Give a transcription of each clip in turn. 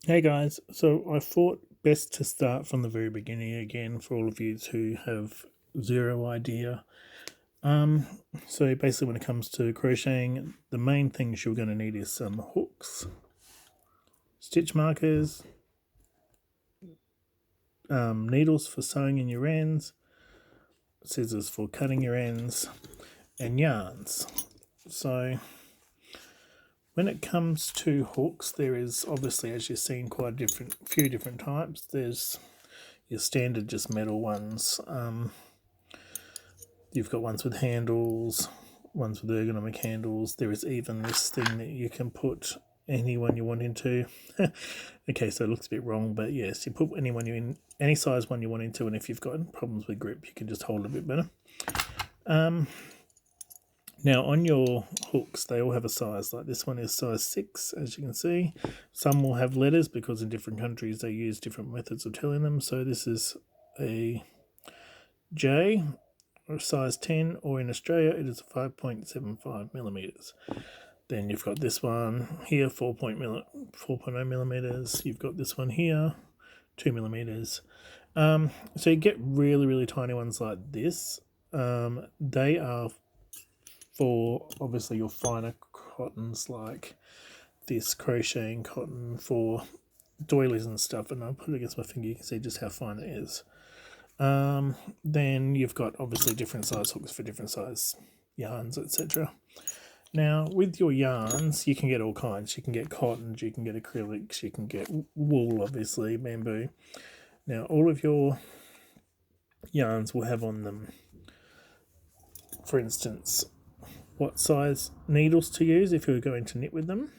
Hey guys, so I thought best to start from the very beginning again for all of you who have zero idea. Um, so basically, when it comes to crocheting, the main things you're going to need is some hooks, stitch markers, needles for sewing in your ends, scissors for cutting your ends, and yarns. So when it comes to hooks, there is obviously, as you've seen, quite a few different types. There's your standard just metal ones. You've got ones with handles, ones with ergonomic handles. There is even this thing that you can put anyone you want into. Okay, so it looks a bit wrong, but yes, you put anyone you in any size one you want into, and if you've got problems with grip, you can just hold it a bit better. Now on your hooks, they all have a size. Like this one is size 6, as you can see. Some will have letters because in different countries they use different methods of telling them. So this is a J, or size 10, or in Australia it is 5.75 millimeters. Then you've got this one here, 4.0 millimeters. You've got this one here, 2 millimeters. So you get really, really tiny ones like this. They are for obviously your finer cottons like this crocheting cotton for doilies and stuff. And I'll put it against my finger, you can see just how fine it is. Then you've got obviously different size hooks for different size yarns, etc. Now, with your yarns, you can get all kinds. You can get cottons, you can get acrylics, you can get wool, obviously, bamboo. Now, all of your yarns will have on them, for instance, what size needles to use if you're going to knit with them.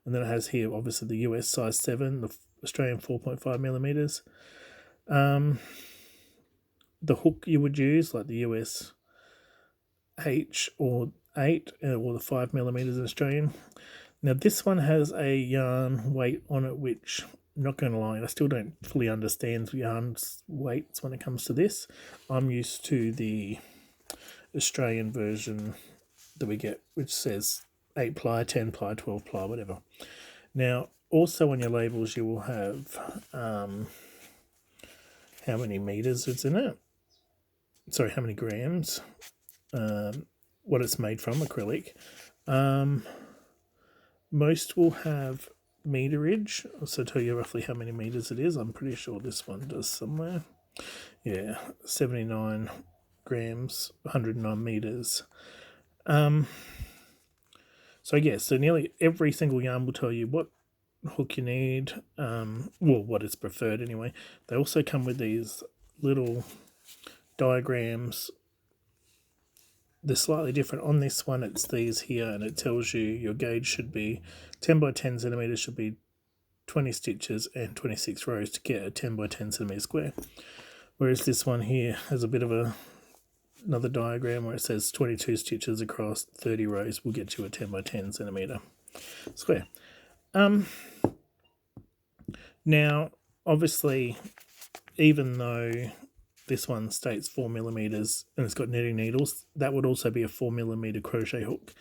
And then it has here, obviously, the US size 7, the Australian 4.5 millimeters. The hook you would use, like the US H or 8 or the 5 millimeters in Australian. Now this one has a yarn weight on it, which I'm not going to lie, I still don't fully understand yarn's weights when it comes to this. I'm used to the Australian version that we get, which says 8 ply, 10 ply, 12 ply, whatever. Now, also on your labels, you will have how many meters it's in it. Sorry, how many grams. What it's made from, acrylic. Most will have meterage, so tell you roughly how many meters it is. I'm pretty sure this one does somewhere. Yeah, 79 grams, 109 meters. So yeah, so nearly every single yarn will tell you what hook you need, well, what is preferred anyway. They also come with these little diagrams. They're slightly different. On this one, it's these here, and it tells you your gauge should be 10 by 10 centimeters, should be 20 stitches and 26 rows to get a 10 by 10 centimeter square. Whereas this one here has a bit of another diagram where it says 22 stitches across 30 rows will get you a 10 by 10 centimeter square. Now, obviously, even though this one states 4 millimeters and it's got knitting needles, that would also be a 4 millimeter crochet hook.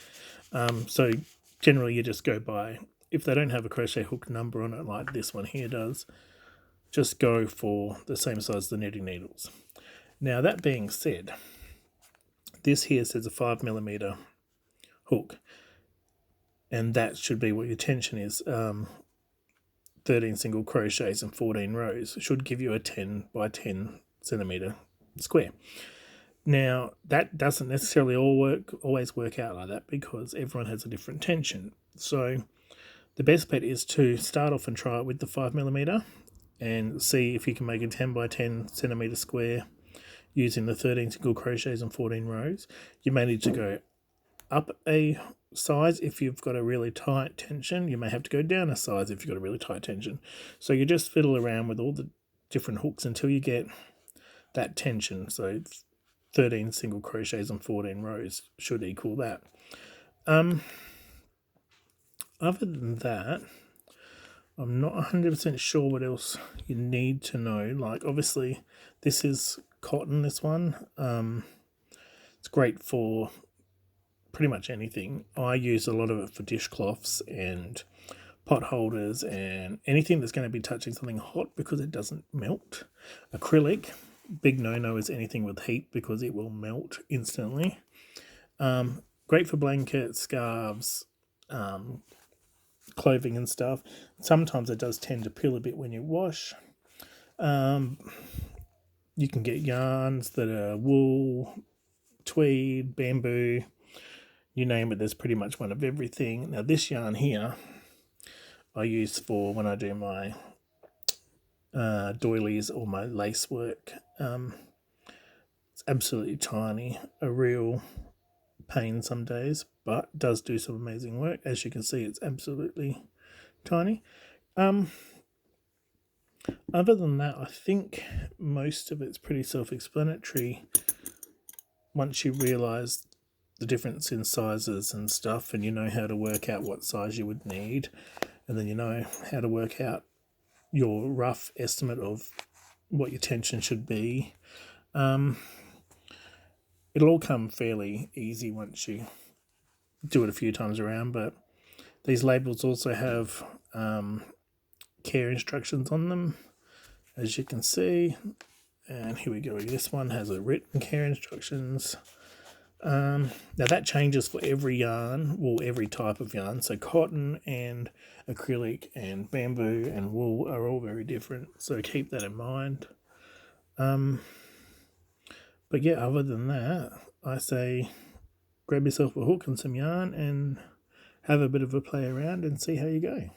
So generally you just go by, if they don't have a crochet hook number on it like this one here does, just go for the same size as the knitting needles. Now that being said, this here says a 5 millimeter hook, and that should be what your tension is. 13 single crochets and 14 rows should give you a 10 by 10 centimeter square. Now that doesn't necessarily always work out like that, because everyone has a different tension. So the best bet is to start off and try it with the 5 millimeter and see if you can make a 10 by 10 centimeter square using the 13 single crochets and 14 rows. You may need to go up a size if you've got a really tight tension. You may have to go down a size if you've got a really tight tension. So you just fiddle around with all the different hooks until you get that tension. So 13 single crochets and 14 rows should equal that. Other than that, I'm not 100% sure what else you need to know. Like, obviously, this is cotton, this one. It's great for pretty much anything. I use a lot of it for dishcloths and pot holders and anything that's going to be touching something hot because it doesn't melt. Acrylic, big no-no is anything with heat because it will melt instantly. Great for blankets, scarves, clothing and stuff. Sometimes it does tend to peel a bit when you wash. You can get yarns that are wool, tweed, bamboo, you name it, there's pretty much one of everything. Now this yarn here I use for when I do my doilies or my lace work. It's absolutely tiny, a real pain some days, but does do some amazing work. As you can see, it's absolutely tiny. Other than that, I think most of it's pretty self-explanatory once you realise the difference in sizes and stuff, and you know how to work out what size you would need, and then you know how to work out your rough estimate of what your tension should be. It'll all come fairly easy once you do it a few times around, but these labels also have care instructions on them, as you can see. And here we go, this one has a written care instructions. Now that changes for every yarn, well, every type of yarn. So cotton and acrylic and bamboo and wool are all very different, so keep that in mind. But yeah, other than that, I say grab yourself a hook and some yarn and have a bit of a play around and see how you go.